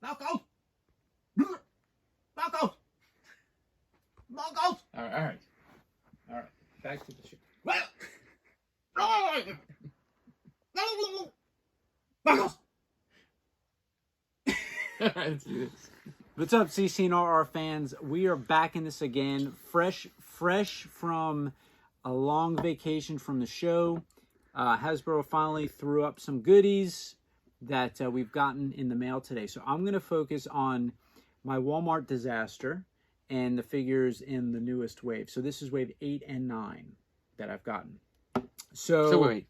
Malcolm! Malcolm! Malcolm! All right. Back to the show. Malcolm! All right, let's do this. What's up, CCNRR fans? We are back in this again, fresh from a long vacation from the show. Hasbro finally threw up some goodies that we've gotten in the mail today. So I'm going to focus on my Walmart disaster and the figures in the newest wave. So this is wave 8 and 9 that I've gotten. So wait,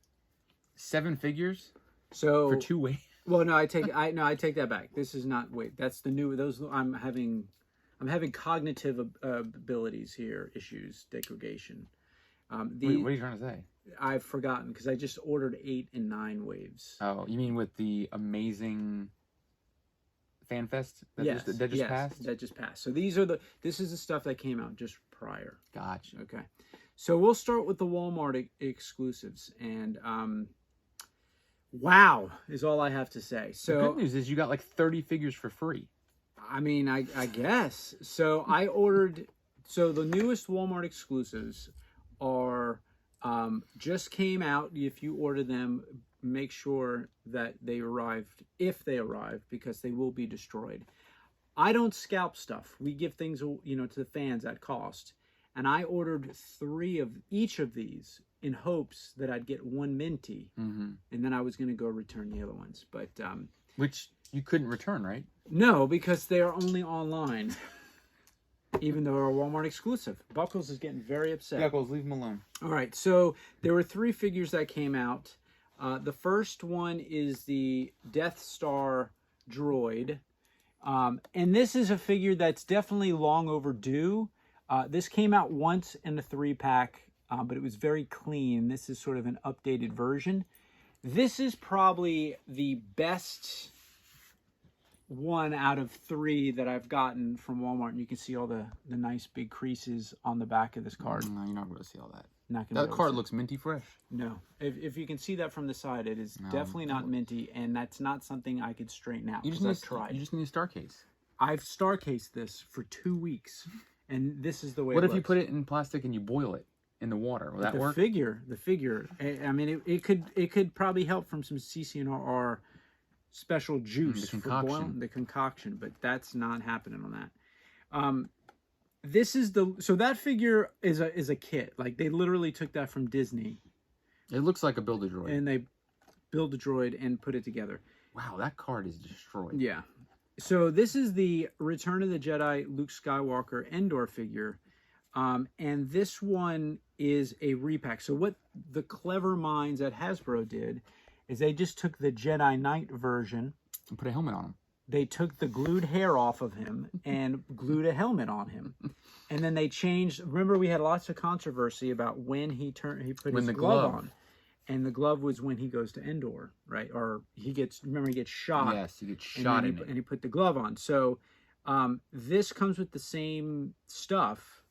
7 figures? So For 2 waves? Well, no, I take that back. This is not wait. That's the new. Those I'm having cognitive abilities here issues, degradation. Wait, what are you trying to say? I've forgotten because I just ordered 8 and 9 waves. Oh, you mean with the amazing fan fest that just passed? That just passed. So this is the stuff that came out just prior. Gotcha. Okay, so we'll start with the Walmart exclusives, and wow is all I have to say. So the good news is you got like 30 figures for free. I mean, I guess. So I ordered. So the newest Walmart exclusives are just came out. If you order them, make sure that they arrived, if they arrive, because they will be destroyed. I don't scalp stuff. We give things, to the fans at cost. And I ordered 3 of each of these in hopes that I'd get 1 minty, and then I was going to go return the other ones. But which you couldn't return, right? No, because they are only online. Even though they're a Walmart exclusive. Buckles is getting very upset. Buckles, leave them alone. All right, so there were 3 figures that came out. The first one is the Deathstar Droid. And this is a figure that's definitely long overdue. This came out once in the 3-pack, but it was very clean. This is sort of an updated version. This is probably the best one out of 3 that I've gotten from Walmart, and you can see all the nice big creases on the back of this card. No, you're not going to see all that. That card looks minty fresh. No, if you can see that from the side, it is definitely not minty, and that's not something I could straighten out. I've tried. You just need a star case. I've star cased this for 2 weeks, and this is the way. What it if looks. you put it in plastic and you boil it in the water? Will that work? The figure. I mean, it could probably help from some CCNR special juice for boiling the concoction, but that's not happening on that. This is so that figure is a kit. Like they literally took that from Disney. It looks like a Build-A-Droid. And they build a droid and put it together. Wow, that card is destroyed. Yeah. So this is the Return of the Jedi Luke Skywalker Endor figure. And this one is a repack. So what the clever minds at Hasbro did is they just took the Jedi Knight version and put a helmet on him. They took the glued hair off of him and glued a helmet on him. And then they changed. Remember, we had lots of controversy about when he put his glove on. And the glove was when he goes to Endor, right? Or he gets shot. Yes, he gets shot and he put the glove on. So this comes with the same stuff.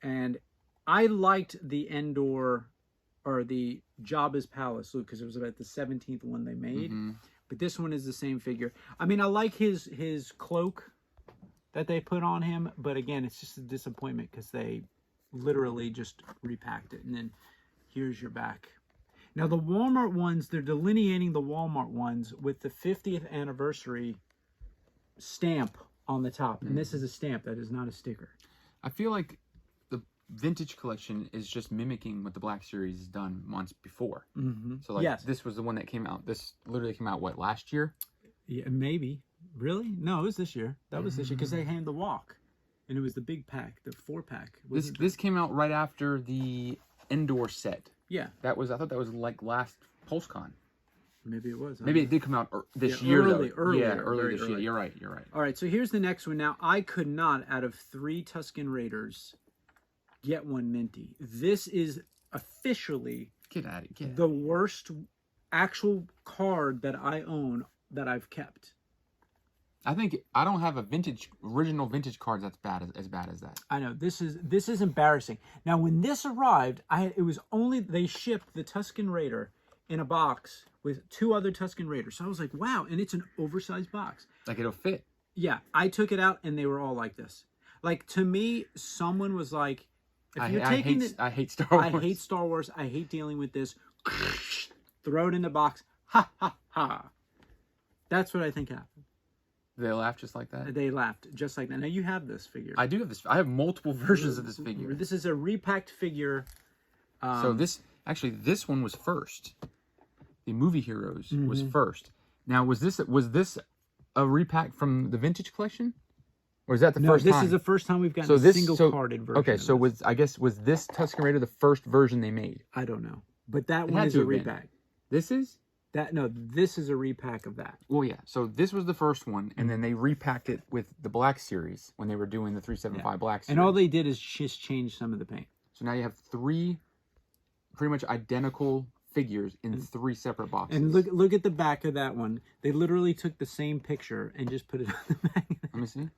And I liked the Endor or the Jabba's Palace Luke because it was about the 17th one they made. But this one is the same figure. I mean, I like his cloak that they put on him. But again, it's just a disappointment because they literally just repacked it. And then here's your back. Now, the Walmart ones, they're delineating the Walmart ones with the 50th anniversary stamp on the top. And this is a stamp. That is not a sticker. I feel like the vintage collection is just mimicking what the Black Series has done months before. So, like, this was the one that came out. This literally came out, what, last year? Yeah, maybe. Really? No, it was this year. That was this year because they had the walk. And it was the big pack, the 4-pack. This came out right after the Endor set. Yeah. I thought that was like last PulseCon. Maybe it was. Maybe it did come out this year, early this year. You're right. All right, so here's the next one. Now, I could not, out of 3 Tusken Raiders, get 1 minty. This is officially the worst actual card that I own that I've kept. I think I don't have a original vintage card that's as bad as that. I know this is embarrassing. Now, when this arrived, they shipped the Tusken Raider in a box with 2 other Tusken Raiders. So I was like, wow, and it's an oversized box. Like it'll fit. Yeah, I took it out and they were all like this. Like, to me, someone was like, if you're taking it, I hate Star Wars. I hate Star Wars. I hate dealing with this. Throw it in the box. Ha, ha, ha. That's what I think happened. They laughed just like that? They laughed just like that. Now, you have this figure. I do have this. I have multiple versions of this figure. This is a repacked figure. So this one was first. The Movie Heroes was first. Now, was this a repack from the Vintage Collection? Or is that the first time? No, this is the first time we've gotten a single-carded version. Okay, so was this Tusken Raider the first version they made? I don't know. But that one is a repack. This is? This is a repack of that. Well, yeah. So this was the first one, and then they repacked it with the Black Series when they were doing the 375 Black Series. And all they did is just change some of the paint. So now you have 3 pretty much identical figures in 3 separate boxes. And look at the back of that one. They literally took the same picture and just put it on the back. Let me see.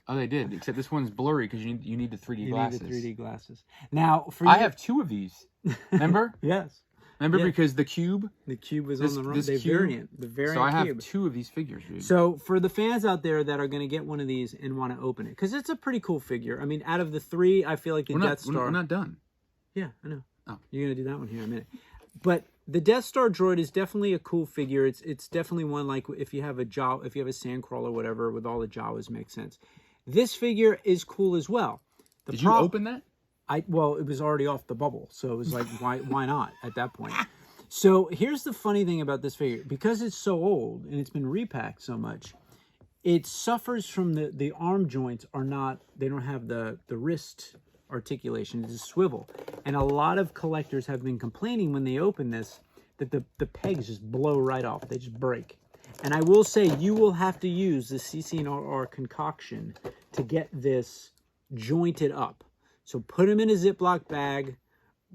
Oh, they did. Except this one's blurry because you need the 3D glasses. You need the 3D glasses. Now, I have 2 of these. Remember? Yes. Remember because the cube? The cube was on the wrong variant. The variant. So I have cube. 2 of these figures, dude. So for the fans out there that are going to get one of these and want to open it, because it's a pretty cool figure. I mean, out of the 3, I feel like the Death Star. We're not done. Yeah, I know. Oh. You're going to do that one here in a minute. But the Death Star droid is definitely a cool figure. It's definitely one like if you have a Sandcrawler or whatever with all the Jawas, makes sense. This figure is cool as well. Did you open that? Well, it was already off the bubble, so it was like, why not at that point? So here's the funny thing about this figure. Because it's so old and it's been repacked so much, it suffers from the arm joints they don't have the wrist articulation. It's a swivel. And a lot of collectors have been complaining when they open this that the pegs just blow right off. They just break. And I will say you will have to use the CC&R concoction to get this jointed up. So put them in a Ziploc bag,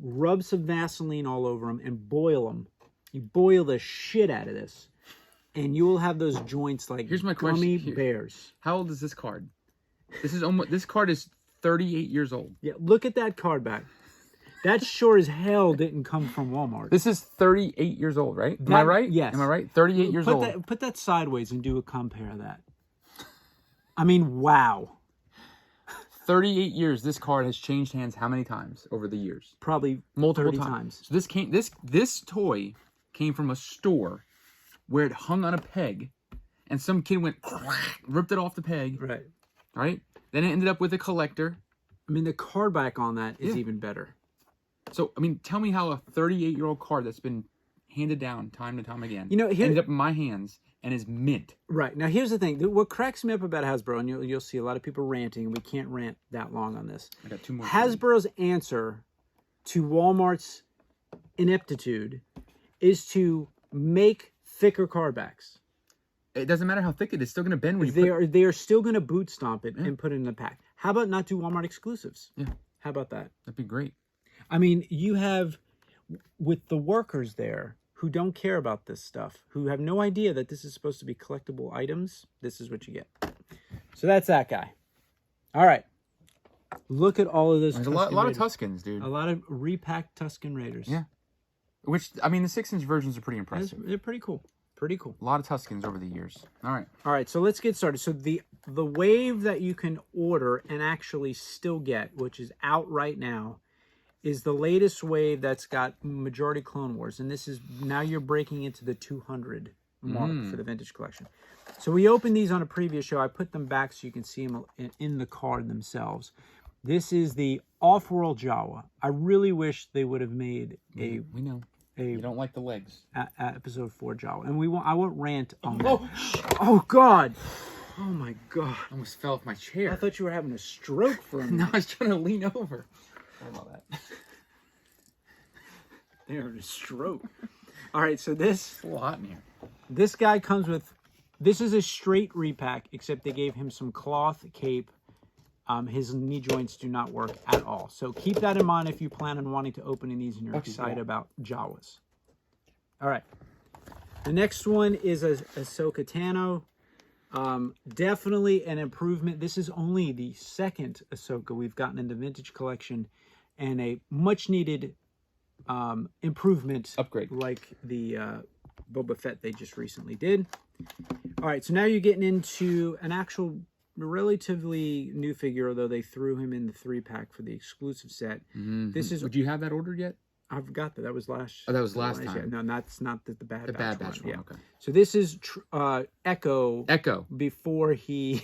rub some Vaseline all over them, and boil them. You boil the shit out of this, and you will have those joints like gummy bears. How old is this card? This card is 38 years old. Yeah, look at that card back. That sure as hell didn't come from Walmart. This is 38 years old, right? Am I right? Yes. Am I right? 38 years old. Put that sideways and do a compare of that. I mean, wow. 38 years. This card has changed hands how many times over the years? Probably multiple 30 times. So this toy came from a store where it hung on a peg, and some kid went ripped it off the peg. Right. Right. Then it ended up with a collector. I mean, the card back on that is even better. So, I mean, tell me how a 38-year-old card that's been handed down time and time again ended up in my hands and is mint. Right. Now, here's the thing. What cracks me up about Hasbro, and you'll see a lot of people ranting, and we can't rant that long on this. I got 2 more. Hasbro's answer to Walmart's ineptitude is to make thicker card backs. It doesn't matter how thick it is. It's still going to bend when they are still going to boot stomp it and put it in the pack. How about not do Walmart exclusives? Yeah. How about that? That'd be great. I mean, you have, with the workers there who don't care about this stuff, who have no idea that this is supposed to be collectible items, this is what you get. So that's that guy. All right. Look at all of those. There's a lot of Tuskens, dude. A lot of repacked Tusken Raiders. Yeah. Which, I mean, the 6-inch versions are pretty impressive. They're pretty cool. Pretty cool. A lot of Tuskens over the years. All right. All right, so let's get started. So the wave that you can order and actually still get, which is out right now, is the latest wave that's got majority Clone Wars. And this is, now you're breaking into the 200 mark for the Vintage Collection. So we opened these on a previous show. I put them back so you can see them in the card themselves. This is the Offworld Jawa. I really wish they would have made a... We know. You don't like the legs. Episode 4 Jawa. And I won't rant on that. Oh, God. Oh, my God. I almost fell off my chair. I thought you were having a stroke for a minute. No, I was trying to lean over. Sorry about that. They're in a stroke. All right, so this... It's a little hot in here. This guy comes with... This is a straight repack, except they gave him some cloth cape. His knee joints do not work at all. So keep that in mind if you plan on wanting to open these and you're excited about Jawas. All right. The next one is Ahsoka Tano. Definitely an improvement. This is only the second Ahsoka we've gotten in the Vintage Collection, and a much needed improvement. Upgrade. Like the Boba Fett they just recently did. All right, so now you're getting into an actual relatively new figure, although they threw him in the 3-pack for the exclusive set. Mm-hmm. This is... Would you have that ordered yet? I've got that. That was last... Oh, that was last time. Yeah. No, that's not the Bad Batch one. Yeah. Okay. So this is Echo. Echo. Before he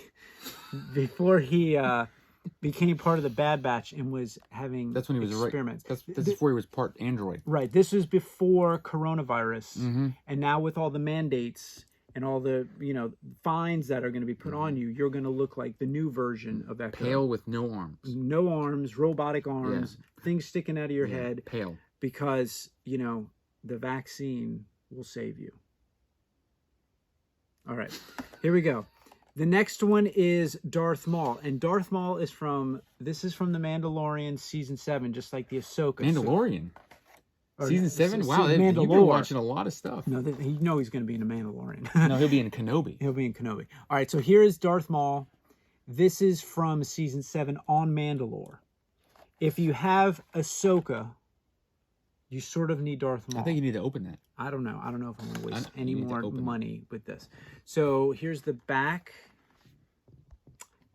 became part of the Bad Batch and was having That's when he was experiments. That's before he was part android. Right. This was before coronavirus. Mm-hmm. And now with all the mandates and all the, fines that are going to be put on you, you're going to look like the new version of Echo. Pale with no arms. No arms, robotic arms, things sticking out of your head. Pale. Because, the vaccine will save you. All right. Here we go. The next one is Darth Maul. And Darth Maul is from The Mandalorian Season 7, just like the Ahsoka. Mandalorian? Season 7? Wow, Mandalore. You've been watching a lot of stuff. No, he's going to be in a Mandalorian. No, he'll be in Kenobi. He'll be in Kenobi. All right, so here is Darth Maul. This is from Season 7 on Mandalore. If you have Ahsoka, you sort of need Darth Maul. I think you need to open that. I don't know. I don't know if I'm going to waste any you need to more open money with this. So here's the back.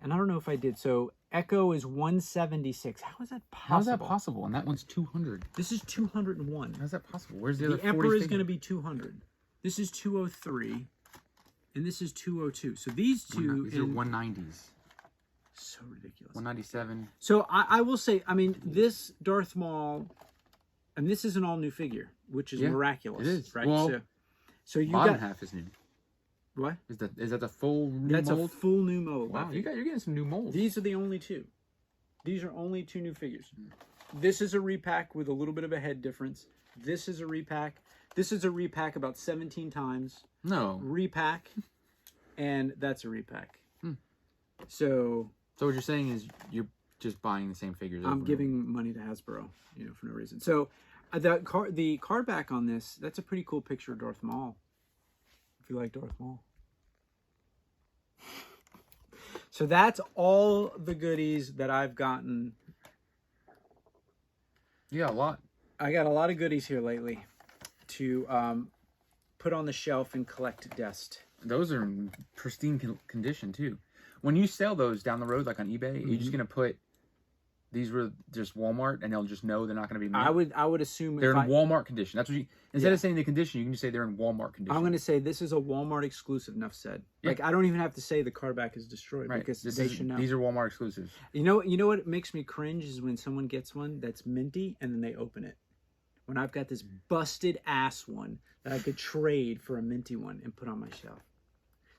And I don't know if I did. So Echo is 176. How is that possible? How is that possible? And that one's 200. This is 201. How's that possible? Where's the other 40 Emperor is figure? going to be 200. This is 203. And this is 202. So these two... These are 190s. So ridiculous. 197. So I will say, this Darth Maul... And this is an all-new figure, which is miraculous. It is. Right? Well, so you bottom got... half is new. What? Is that the full new That's mold? a full new mold. Wow, you're getting some new molds. These are the only two. These are only two new figures. This is a repack with a little bit of a head difference. This is a repack. This is a repack about 17 times. No. Repack. And that's a repack. So what you're saying is you're just buying the same figures over I'm giving money to Hasbro, for no reason. So the card back on this, that's a pretty cool picture of Darth Maul. If you like Darth Maul. So that's all the goodies that I've gotten. Yeah, a lot. I got a lot of goodies here lately to put on the shelf and collect dust. Those are in pristine condition too. When you sell those down the road, like on eBay, you're just gonna put these were just Walmart, and they'll just know they're not gonna be made. I would assume they're in Walmart condition. That's what you instead of saying the condition, you can just say they're in Walmart condition. I'm gonna say this is a Walmart exclusive. Enough said. Yeah. Like I don't even have to say the card back is destroyed because they should know. These are Walmart exclusives. You know what makes me cringe is when someone gets one that's minty and then they open it. When I've got this busted ass one that I could trade for a minty one and put on my shelf.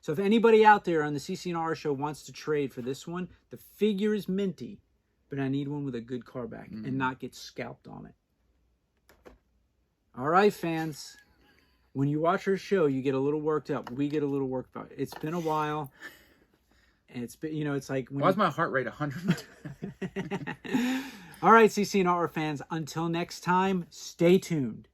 So if anybody out there on the CCNR show wants to trade for this one, the figure is minty, but I need one with a good card back and not get scalped on it. All right, fans. When you watch our show, you get a little worked up. We get a little worked up. It's been a while. And it's been, it's like... Why is my heart rate 100? All right, CCNR fans. Until next time, stay tuned.